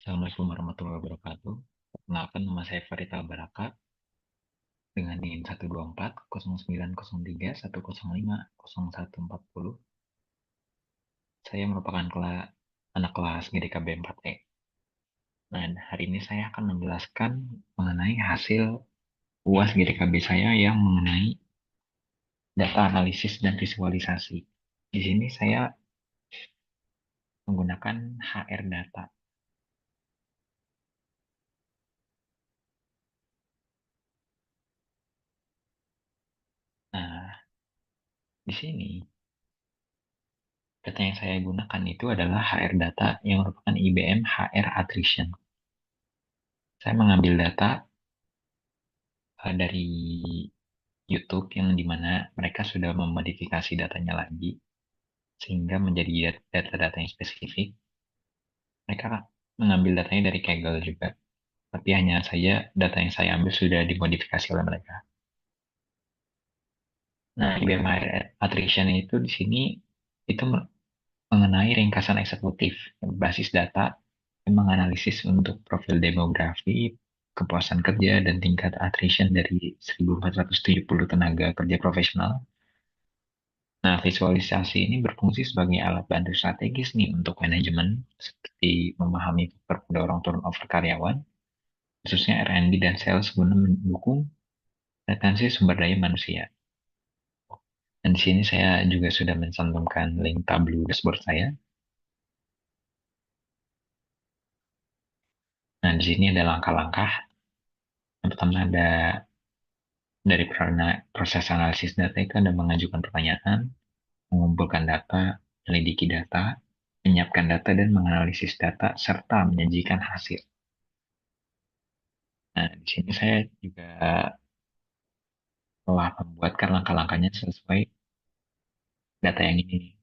Assalamualaikum warahmatullahi wabarakatuh. Perkenalkan, nama saya Farid Albaraka dengan NIM 124 0903 105 0140. Saya merupakan anak kelas GDKB 4E. Nah, hari ini saya akan menjelaskan mengenai hasil UAS GDKB saya yang mengenai data analisis dan visualisasi. Di sini saya menggunakan HR data. Nah, di sini data yang saya gunakan itu adalah HR data yang merupakan IBM HR Attrition. Saya mengambil data dari YouTube yang dimana mereka sudah memodifikasi datanya lagi sehingga menjadi data-data yang spesifik. Mereka mengambil datanya dari Kaggle juga, tapi hanya saja data yang saya ambil sudah dimodifikasi oleh mereka. Nah, IBM Attrition itu di sini itu mengenai ringkasan eksekutif berbasis data yang menganalisis untuk profil demografi, kepuasan kerja, dan tingkat attrition dari 1.470 tenaga kerja profesional. Nah, visualisasi ini berfungsi sebagai alat bantu strategis nih untuk manajemen, seperti memahami faktor pendorong turnover karyawan, khususnya R&D dan sales guna mendukung retensi sumber daya manusia. Dan di sini saya juga sudah mencantumkan link Tableau dashboard saya. Nah, di sini ada langkah-langkah. Yang pertama ada dari proses analisis data itu ada mengajukan pertanyaan, mengumpulkan data, menyelidiki data, menyiapkan data dan menganalisis data, serta menyajikan hasil. Nah, di sini saya juga telah membuatkan langkah-langkahnya sesuai data yang ini.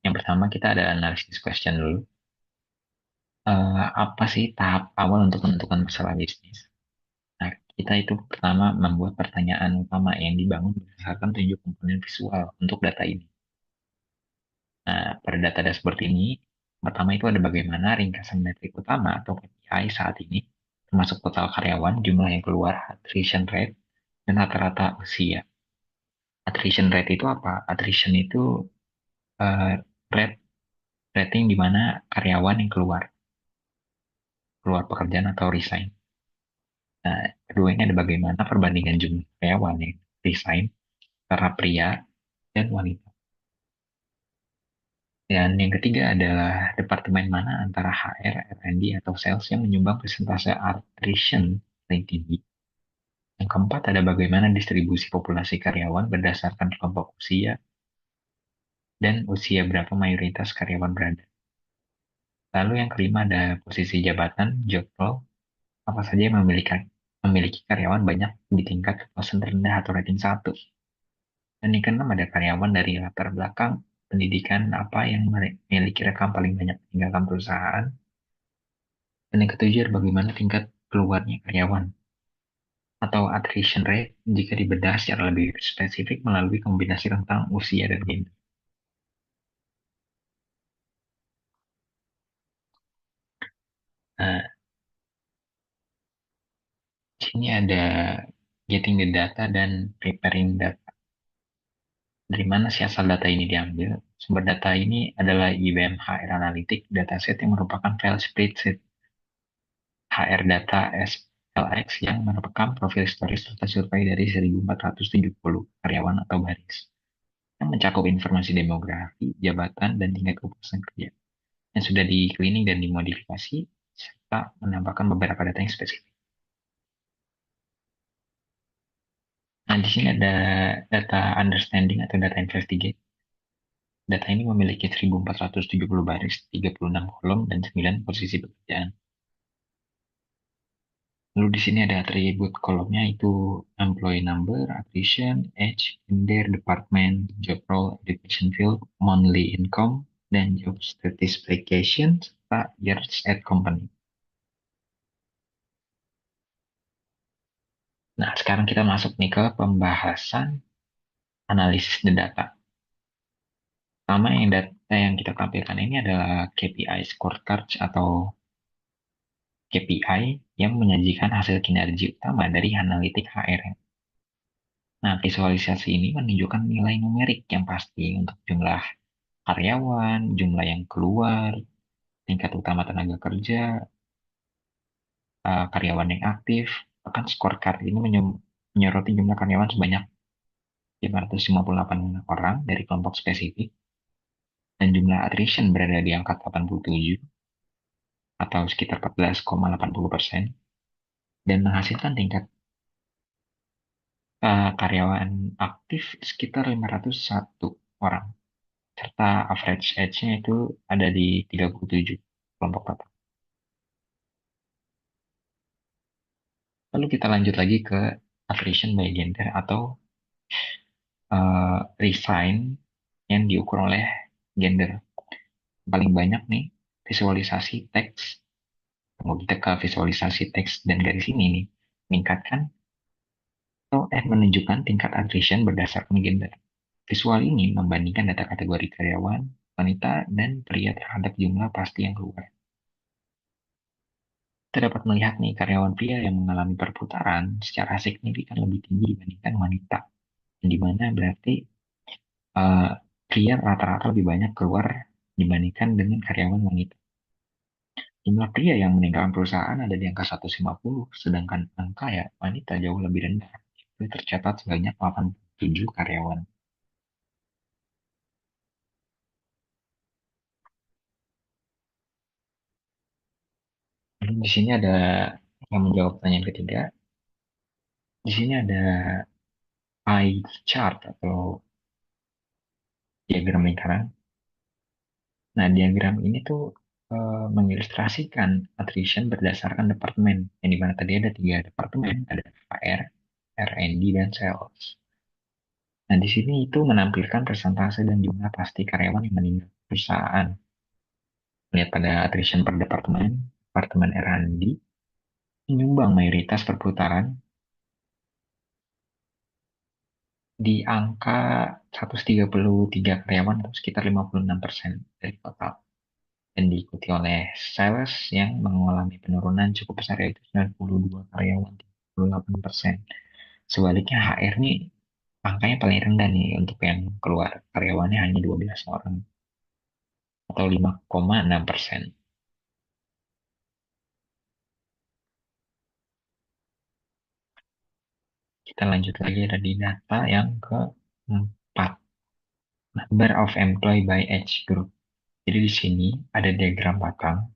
Yang pertama kita ada analisis question dulu. Apa sih tahap awal untuk menentukan masalah bisnis? Nah, kita itu pertama membuat pertanyaan utama yang dibangun berdasarkan 7 komponen visual untuk data ini. Nah, pada data dashboard ini, pertama itu ada bagaimana ringkasan metrik utama atau KPI saat ini, termasuk total karyawan, jumlah yang keluar, attrition rate, dan rata-rata usia. Attrition rate itu apa? Attrition itu eh, rate rating di mana karyawan yang keluar pekerjaan atau resign. Nah, kedua ini ada bagaimana perbandingan jumlah karyawan yang resign antara pria dan wanita. Dan yang ketiga adalah departemen mana antara HR, R&D, atau sales yang menyumbang persentase attrition paling tinggi. Yang keempat ada bagaimana distribusi populasi karyawan berdasarkan kelompok usia dan usia berapa mayoritas karyawan berada. Lalu yang kelima ada posisi jabatan, job role, apa saja yang memiliki karyawan banyak di tingkat kepuasan terendah atau rating 1. Dan yang keenam ada karyawan dari latar belakang pendidikan apa yang memiliki rekam paling banyak meninggalkan perusahaan. Dan yang ketujuh ada bagaimana tingkat keluarnya karyawan atau attrition rate jika dibedah secara lebih spesifik melalui kombinasi rentang usia dan gender. Nah, di sini ada getting the data dan preparing data. Dari mana sih asal data ini diambil? Sumber data ini adalah IBM HR Analytics dataset yang merupakan file spreadsheet HR data SLX yang merekam profil historis serta survei dari 1.470 karyawan atau baris yang mencakup informasi demografi, jabatan, dan tingkat kepuasan kerja yang sudah di-cleaning dan dimodifikasi serta menambahkan beberapa data yang spesifik. Nah, di sini ada data understanding atau data investigate. Data ini memiliki 1.470 baris, 36 kolom, dan 9 posisi pekerjaan. Lalu di sini ada atribut kolomnya itu employee number, attrition, age, gender, department, job role, education field, monthly income, dan job certification, serta years at company. Nah, sekarang kita masuk nih ke pembahasan analisis the data. Pertama, yang data yang kita tampilkan ini adalah KPI scorecard atau KPI yang menyajikan hasil kinerja utama dari analitik HR. Nah, visualisasi ini menunjukkan nilai numerik yang pasti untuk jumlah karyawan, jumlah yang keluar, tingkat utama tenaga kerja, karyawan yang aktif. Bahkan scorecard ini menyoroti jumlah karyawan sebanyak 558 orang dari kelompok spesifik dan jumlah attrition berada di angka 87 atau sekitar 14,80% dan menghasilkan tingkat karyawan aktif sekitar 501 orang serta average age-nya itu ada di 37 kelompok total. Lalu kita lanjut lagi ke attrition by gender atau refine yang diukur oleh gender. Paling banyak nih visualisasi teks. Kalau kita ke visualisasi teks dan garis ini nih, meningkatkan atau menunjukkan tingkat attrition berdasarkan gender. Visual ini membandingkan data kategori karyawan, wanita, dan pria terhadap jumlah pasti yang keluar. Kita dapat melihat nih karyawan pria yang mengalami perputaran secara signifikan lebih tinggi dibandingkan wanita. Di mana berarti eh, pria rata-rata lebih banyak keluar dibandingkan dengan karyawan wanita. Jumlah pria yang meninggalkan perusahaan ada di angka 150, sedangkan angka ya wanita jauh lebih rendah. Itu tercatat sebanyak 87 karyawan. Lalu di sini ada yang menjawab pertanyaan ketiga. Di sini ada pie chart atau diagram lingkaran. Nah, diagram ini tuh mengilustrasikan attrition berdasarkan departemen. Yang dimana tadi ada tiga departemen, ada HR, R&D, dan sales. Nah, di sini itu menampilkan persentase dan jumlah pasti karyawan yang meninggal perusahaan. Lihat pada attrition per departemen, departemen R&D menyumbang mayoritas perputaran di angka 133 karyawan atau sekitar 56% dari total. Dan diikuti oleh sales yang mengalami penurunan cukup besar yaitu 92 karyawan, 38%. Sebaliknya HR nih angkanya paling rendah nih untuk yang keluar karyawannya hanya 12 orang atau 5,6%. Kita lanjut lagi ada di data yang keempat, number of employee by age group. Jadi di sini ada diagram batang.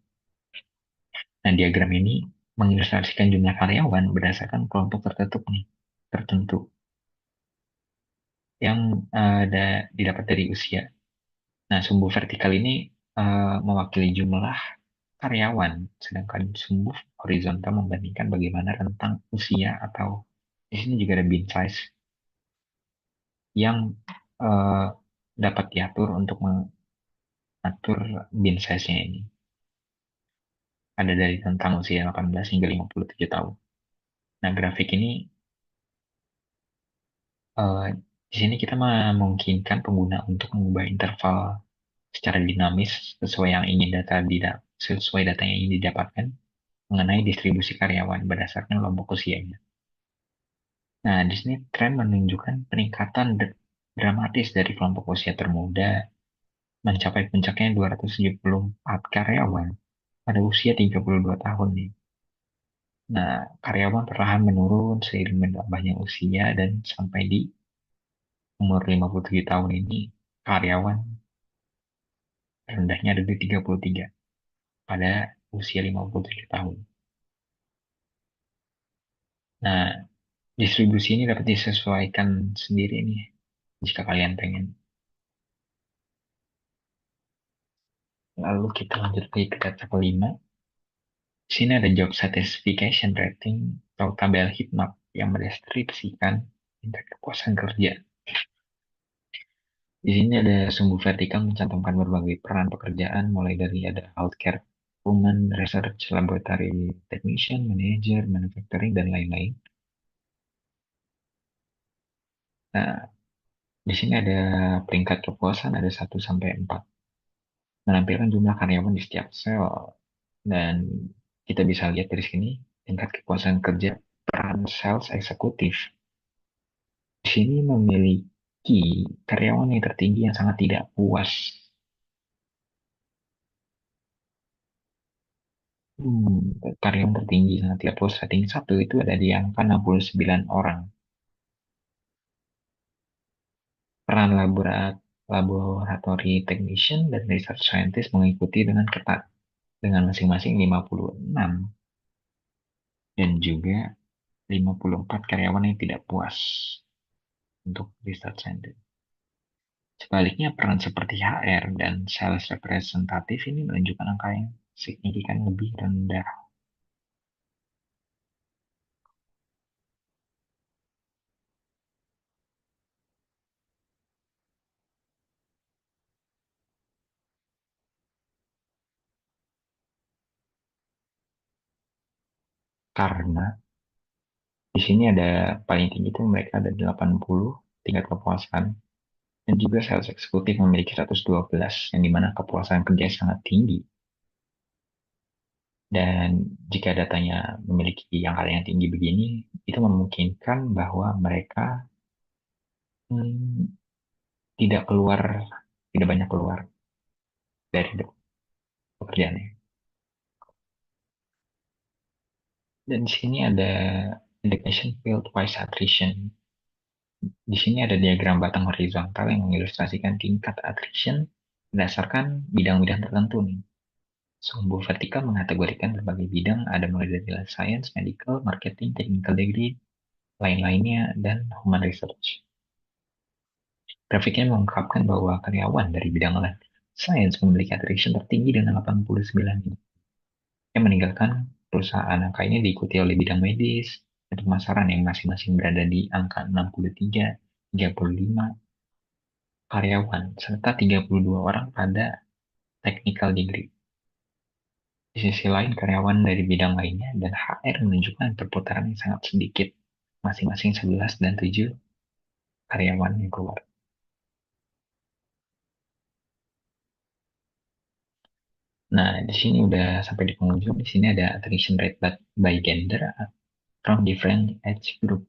Nah, diagram ini mengilustrasikan jumlah karyawan berdasarkan kelompok tertentu nih, tertentu yang didapat dari usia. Nah, sumbu vertikal ini mewakili jumlah karyawan, sedangkan sumbu horizontal membandingkan bagaimana rentang usia atau di sini juga ada bin size yang eh, dapat diatur untuk mengatur bin size-nya ini. Ada dari rentang usia 18 hingga 57 tahun. Nah, grafik ini eh, di sini kita memungkinkan pengguna untuk mengubah interval secara dinamis sesuai yang ingin sesuai data yang ingin didapatkan mengenai distribusi karyawan berdasarkan kelompok usianya. Nah, di sini tren menunjukkan peningkatan dramatis dari kelompok usia termuda mencapai puncaknya 274 karyawan pada usia 32 tahun nih. Nah, karyawan perlahan menurun seiring bertambahnya usia dan sampai di umur 57 tahun ini karyawan rendahnya ada di 33 pada usia 57 tahun. Nah, distribusi ini dapat disesuaikan sendiri nih jika kalian pengen. Lalu kita lanjut ke data kelima. Di sini ada job satisfaction rating atau tabel heat map yang mendeskripsikan tingkat kepuasan kerja. Di sini ada sumbu vertikal mencantumkan berbagai peran pekerjaan mulai dari ada healthcare, woman, research, laboratory technician, manager, manufacturing, dan lain-lain. Nah, Di sini ada peringkat kepuasan ada 1 sampai 4. Menampilkan jumlah karyawan di setiap sel. Dan kita bisa lihat dari sini tingkat kepuasan kerja peran sales eksekutif. Di sini memiliki karyawan yang tertinggi yang sangat tidak puas. Karyawan tertinggi sangat tidak puas rating 1 itu ada di angka 69 orang. Peran laboratori technician dan research scientist mengikuti dengan ketat dengan masing-masing 56 dan juga 54 karyawan yang tidak puas untuk research scientist. Sebaliknya, peran seperti HR dan sales representatif ini menunjukkan angka yang signifikan lebih rendah. Karena di sini ada paling tinggi itu mereka ada 80 tingkat kepuasan dan juga sales eksekutif memiliki 112 yang dimana kepuasan kerja sangat tinggi. Dan jika datanya memiliki angka yang tinggi begini, itu memungkinkan bahwa mereka hmm, tidak keluar, tidak banyak keluar dari pekerjaannya. Dan di sini ada indication field wise attrition. Di sini ada diagram batang horizontal yang mengilustrasikan tingkat attrition berdasarkan bidang-bidang tertentu nih. Sumbu vertikal mengategorikan berbagai bidang, ada mulai dari life science, medical, marketing, technical degree, lain-lainnya, dan human research. Grafiknya mengungkapkan bahwa karyawan dari bidang life science memiliki attrition tertinggi dengan 89, yang meninggalkan perusahaan. Angka ini diikuti oleh bidang medis dan pemasaran yang masing-masing berada di angka 63, 35 karyawan, serta 32 orang pada technical degree. Di sisi lain, karyawan dari bidang lainnya dan HR menunjukkan perputaran yang sangat sedikit, masing-masing 11 dan 7 karyawan yang keluar. Nah, di sini udah sampai di penghujung. Di sini ada attrition rate by gender from different age group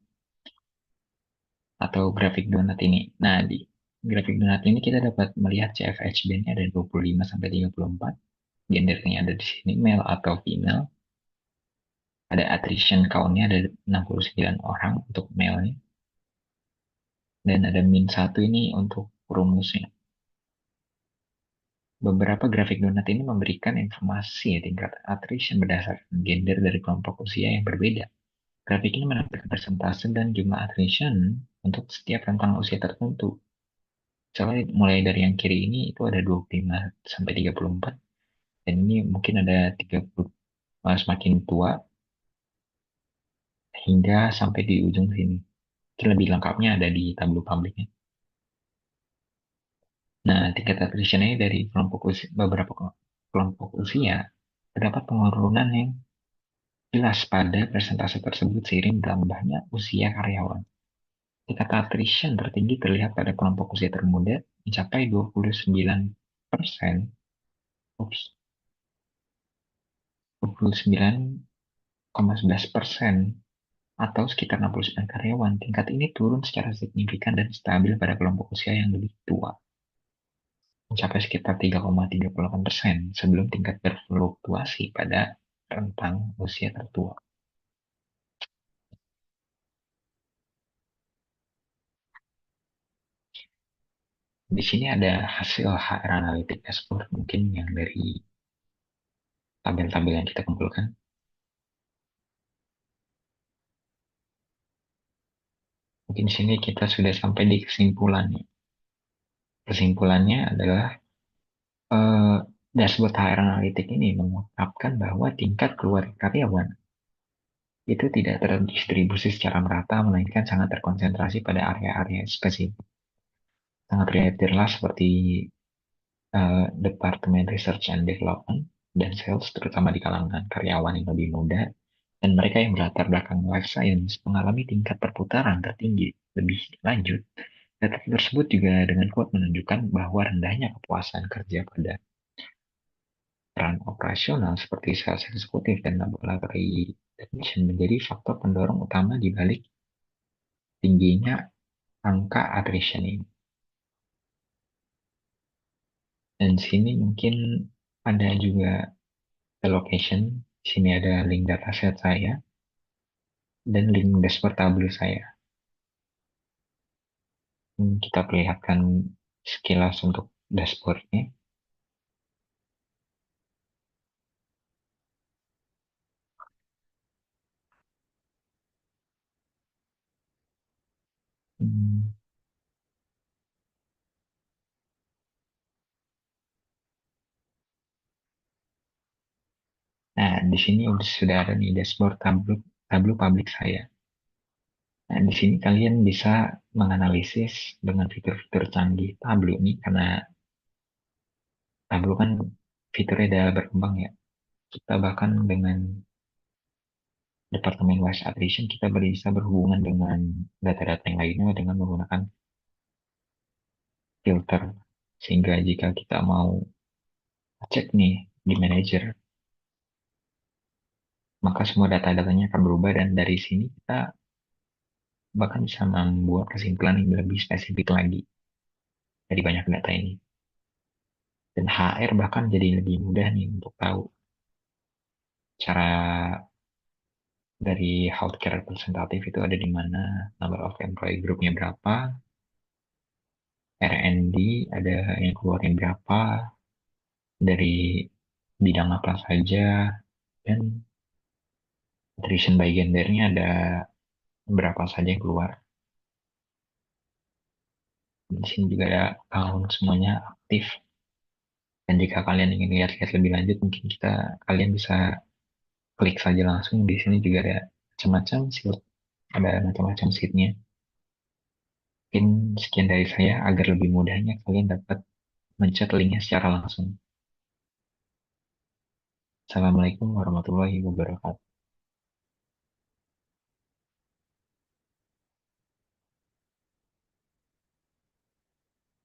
atau grafik donat ini. Nah, di grafik donat ini kita dapat melihat CFHB-nya ada 25 sampai 34. Gendernya ada di sini male atau female. Ada attrition count-nya ada 69 orang untuk male-nya. Dan ada min 1 ini untuk rumusnya. Beberapa grafik donat ini memberikan informasi tingkat attrition berdasarkan gender dari kelompok usia yang berbeda. Grafik ini menampilkan persentase dan jumlah attrition untuk setiap rentang usia tertentu. Misalnya mulai dari yang kiri ini itu ada 25 sampai 34 dan ini mungkin ada 30 semakin tua hingga sampai di ujung sini. Mungkin lebih lengkapnya ada di tabel publiknya. Nah, tingkat attrition ini dari kelompok usia, beberapa kelompok usia terdapat penurunan yang jelas pada persentase tersebut seiring bertambahnya usia karyawan. Tingkat attrition tertinggi terlihat pada kelompok usia termuda mencapai 29%, ups, 29,11% atau sekitar 69 karyawan. Tingkat ini turun secara signifikan dan stabil pada kelompok usia yang lebih tua, mencapai sekitar 3,38% sebelum tingkat berfluktuasi pada rentang usia tertua. Di sini ada hasil HR Analytic Dashboard mungkin yang dari tabel-tabel yang kita kumpulkan. Mungkin di sini kita sudah sampai di kesimpulannya. Kesimpulannya adalah eh, dashboard HR Analytic ini mengungkapkan bahwa tingkat keluar karyawan itu tidak terdistribusi secara merata, melainkan sangat terkonsentrasi pada area-area spesifik. Sangat terlihat jelas seperti Departemen Research and Development dan Sales, terutama di kalangan karyawan yang lebih muda, dan mereka yang berlatar belakang life science mengalami tingkat perputaran tertinggi. Lebih lanjut, Data tersebut juga dengan kuat menunjukkan bahwa rendahnya kepuasan kerja pada peran operasional seperti sales eksekutif dan laboratory technician menjadi faktor pendorong utama di balik tingginya angka attrition ini. Dan sini mungkin ada juga location. Di sini ada link dataset saya dan link dashboard Tableau saya. Kita perlihatkan sekilas untuk dashboardnya. Hmm, Nah, di sini sudah ada nih dashboard Tableau, Tableau publik saya. Nah, di sini kalian bisa menganalisis dengan fitur-fitur canggih Tableau nih, karena Tableau kan fiturnya udah berkembang ya. Kita bahkan dengan Departemen Wise Attrition, kita bisa berhubungan dengan data-data yang lainnya dengan menggunakan filter. Sehingga jika kita mau cek nih di manager, maka semua data-datanya akan berubah dan dari sini kita bahkan bisa membuat kesimpulan yang lebih spesifik lagi dari banyak data ini. Dan HR bahkan jadi lebih mudah nih untuk tahu cara dari healthcare representative itu ada di mana, number of employee groupnya berapa, R&D ada yang keluarnya berapa, dari bidang apa saja, dan attrition by gendernya ada berapa saja yang keluar. Di sini juga ada account semuanya aktif. Dan jika kalian ingin lihat-lihat lebih lanjut, mungkin kalian bisa klik saja langsung. Di sini juga ada macam-macam sheet, ada macam-macam sheetnya. Mungkin sekian dari saya agar lebih mudahnya kalian dapat mencet linknya secara langsung. Assalamualaikum warahmatullahi wabarakatuh.